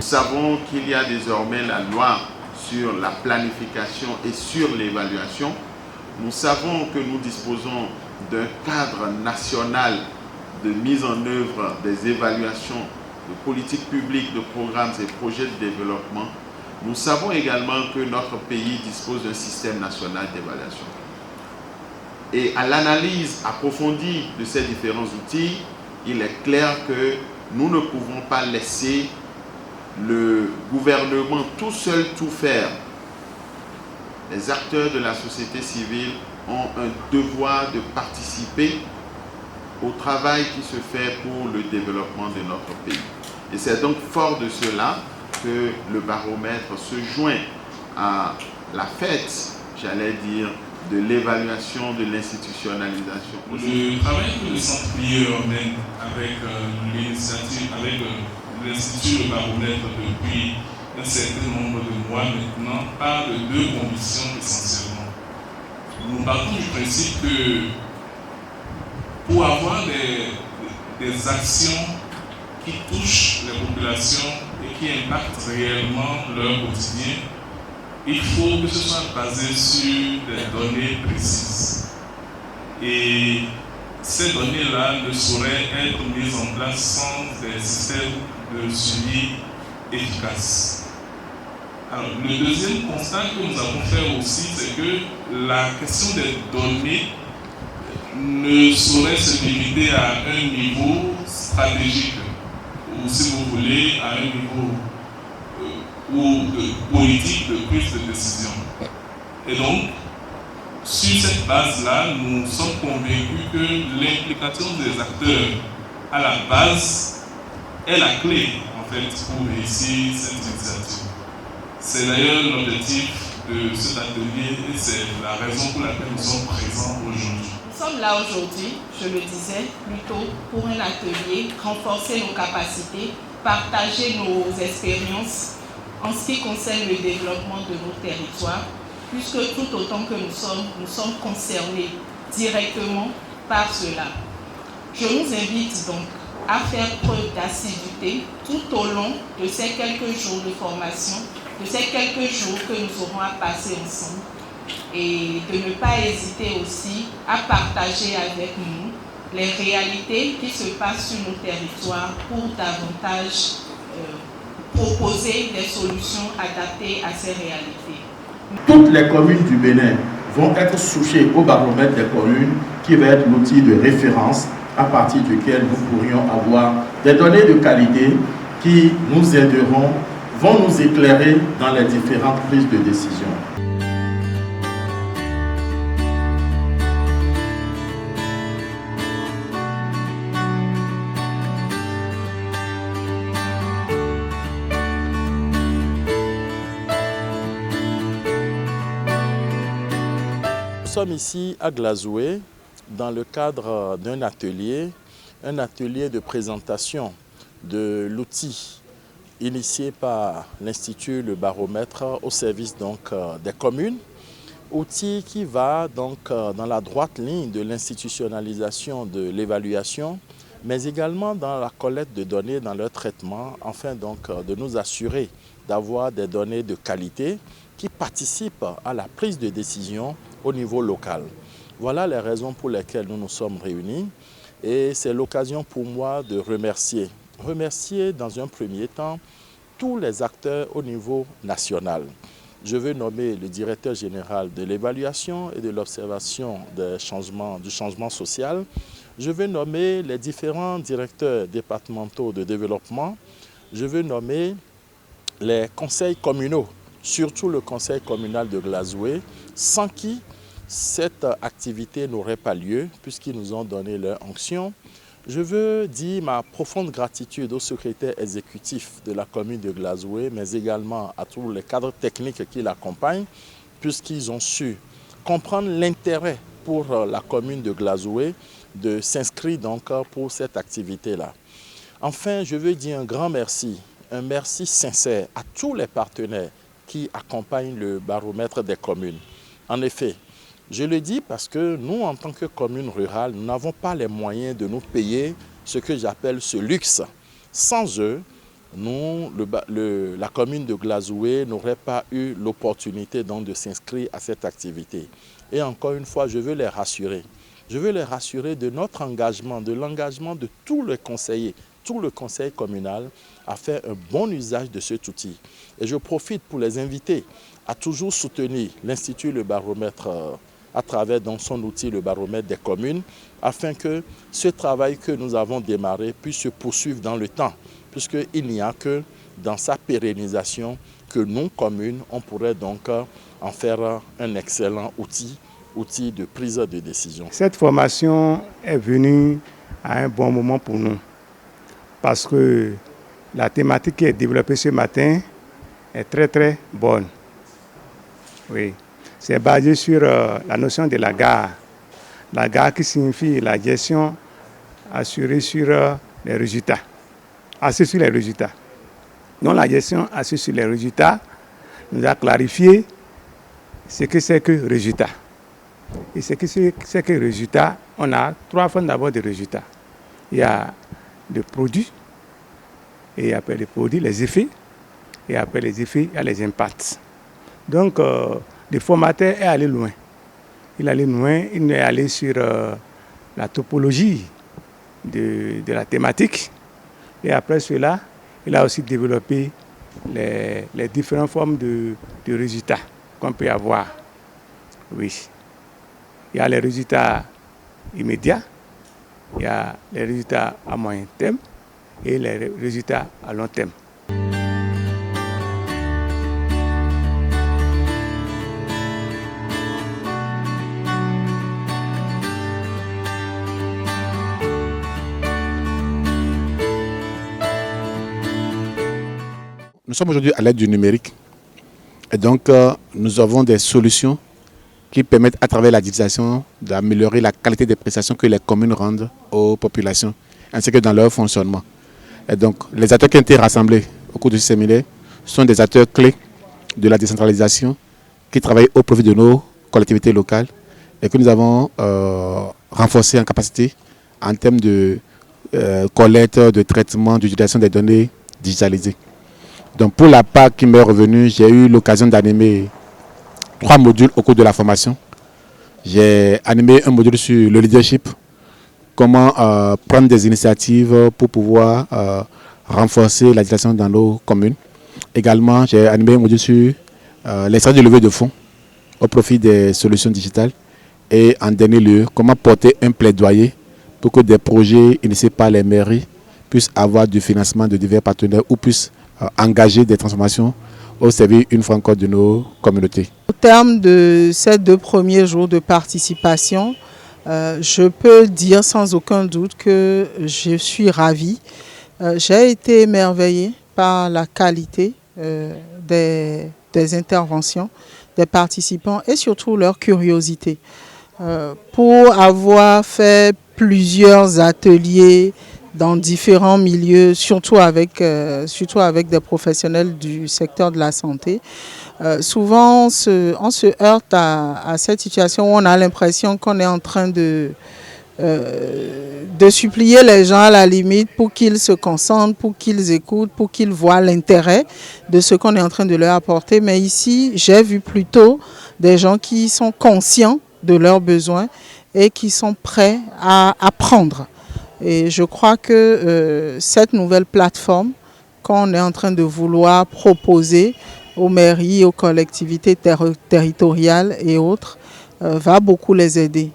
savons qu'il y a désormais la loi sur la planification et sur l'évaluation. Nous savons que nous disposons d'un cadre national de mise en œuvre des évaluations de politiques publiques, de programmes et projets de développement. Nous savons également que notre pays dispose d'un système national d'évaluation. Et à l'analyse approfondie de ces différents outils, il est clair que nous ne pouvons pas laisser le gouvernement tout seul tout faire. Les acteurs de la société civile ont un devoir de participer au travail qui se fait pour le développement de notre pays. Et c'est donc fort de cela que le baromètre se joint à la fête, j'allais dire, de l'évaluation, de l'institutionnalisation. Le travail que le Centre Plieur mène avec l'initiative, avec l'Institut Le Baromètre depuis un certain nombre de mois maintenant, part de deux conditions essentiellement. Nous partons du principe que pour avoir des actions qui touchent les populations et qui impactent réellement leur quotidien, il faut que ce soit basé sur des données précises. Et ces données-là ne sauraient être mises en place sans des systèmes de suivi efficaces. Alors, le deuxième constat que nous avons fait aussi, c'est que la question des données ne saurait se limiter à un niveau stratégique, ou si vous voulez, à un niveau politique de prise de décision. Et donc, sur cette base-là, nous sommes convaincus que l'implication des acteurs à la base est la clé, en fait, pour réussir cette initiative. C'est d'ailleurs l'objectif de cet atelier et c'est la raison pour laquelle nous sommes présents aujourd'hui. Nous sommes là aujourd'hui, je le disais, plutôt pour un atelier, renforcer nos capacités, partager nos expériences en ce qui concerne le développement de nos territoires, puisque tout autant que nous sommes concernés directement par cela. Je nous invite donc à faire preuve d'assiduité tout au long de ces quelques jours de formation, de ces quelques jours que nous aurons à passer ensemble, et de ne pas hésiter aussi à partager avec nous les réalités qui se passent sur nos territoires pour davantage proposer des solutions adaptées à ces réalités. Toutes les communes du Bénin vont être souchées au baromètre des communes qui va être l'outil de référence à partir duquel nous pourrions avoir des données de qualité qui nous aideront, vont nous éclairer dans les différentes prises de décision. Nous sommes ici à Glazoué dans le cadre d'un atelier, un atelier de présentation de l'outil initié par l'Institut Le Baromètre au service donc des communes, outil qui va donc dans la droite ligne de l'institutionnalisation de l'évaluation, mais également dans la collecte de données, dans leur traitement, afin donc de nous assurer d'avoir des données de qualité qui participent à la prise de décision au niveau local. Voilà les raisons pour lesquelles nous nous sommes réunis et c'est l'occasion pour moi de remercier dans un premier temps tous les acteurs au niveau national. Je veux nommer le directeur général de l'évaluation et de l'observation du changement social. Je veux nommer les différents directeurs départementaux de développement. Je veux nommer les conseils communaux, surtout le conseil communal de Glazoué, sans qui cette activité n'aurait pas lieu puisqu'ils nous ont donné leur onction. Je veux dire ma profonde gratitude au secrétaire exécutif de la commune de Glazoué, mais également à tous les cadres techniques qui l'accompagnent, puisqu'ils ont su comprendre l'intérêt pour la commune de Glazoué de s'inscrire donc pour cette activité-là. Enfin, je veux dire un grand merci, un merci sincère à tous les partenaires qui accompagnent le baromètre des communes. En effet, je le dis parce que nous, en tant que commune rurale, nous n'avons pas les moyens de nous payer ce que j'appelle ce luxe. Sans eux, la commune de Glazoué n'aurait pas eu l'opportunité donc de s'inscrire à cette activité. Et encore une fois, je veux les rassurer. Je veux les rassurer de notre engagement, de l'engagement de tous les conseillers, tout le conseil communal à faire un bon usage de cet outil. Et je profite pour les inviter à toujours soutenir l'Institut Le Baromètre à travers donc son outil, le baromètre des communes, afin que ce travail que nous avons démarré puisse se poursuivre dans le temps, puisqu'il n'y a que dans sa pérennisation que nous, communes, on pourrait donc en faire un excellent outil de prise de décision. Cette formation est venue à un bon moment pour nous, parce que la thématique qui est développée ce matin est très bonne. Oui. C'est basé sur la notion de la gare. La gare qui signifie la gestion assurée sur les résultats. Assise sur les résultats. Donc la gestion assise sur les résultats nous a clarifié ce que c'est que résultat. Et ce que c'est que résultat, on a 3 formes d'abord de résultats. Il y a le produit, et après les produits, les effets, et après les effets, il y a les impacts. Donc, le formateur est allé loin. Il est allé sur la topologie de la thématique. Et après cela, il a aussi développé les différentes formes de résultats qu'on peut avoir. Oui. Il y a les résultats immédiats, il y a les résultats à moyen terme et les résultats à long terme. Nous sommes aujourd'hui à l'aide du numérique et donc nous avons des solutions qui permettent à travers la digitalisation d'améliorer la qualité des prestations que les communes rendent aux populations ainsi que dans leur fonctionnement. Et donc les acteurs qui ont été rassemblés au cours de ce séminaire sont des acteurs clés de la décentralisation qui travaillent au profit de nos collectivités locales et que nous avons renforcé en capacité en termes de collecte, de traitement, d'utilisation des données digitalisées. Donc pour la part qui m'est revenue, j'ai eu l'occasion d'animer 3 modules au cours de la formation. J'ai animé un module sur le leadership, comment prendre des initiatives pour pouvoir renforcer la digitalisation dans nos communes. Également, j'ai animé un module sur les stratégies de levée de fonds au profit des solutions digitales. Et en dernier lieu, comment porter un plaidoyer pour que des projets initiés par les mairies puissent avoir du financement de divers partenaires ou puissent engager des transformations au service une fois encore de nos communautés. Au terme de ces 2 premiers jours de participation, je peux dire sans aucun doute que je suis ravie. J'ai été émerveillée par la qualité des interventions des participants et surtout leur curiosité. Pour avoir fait plusieurs ateliers dans différents milieux, surtout avec des professionnels du secteur de la santé. Souvent, on se heurte à cette situation où on a l'impression qu'on est en train de supplier les gens à la limite pour qu'ils se concentrent, pour qu'ils écoutent, pour qu'ils voient l'intérêt de ce qu'on est en train de leur apporter. Mais ici, j'ai vu plutôt des gens qui sont conscients de leurs besoins et qui sont prêts à apprendre. Et je crois que cette nouvelle plateforme qu'on est en train de vouloir proposer aux mairies, aux collectivités territoriales et autres, va beaucoup les aider.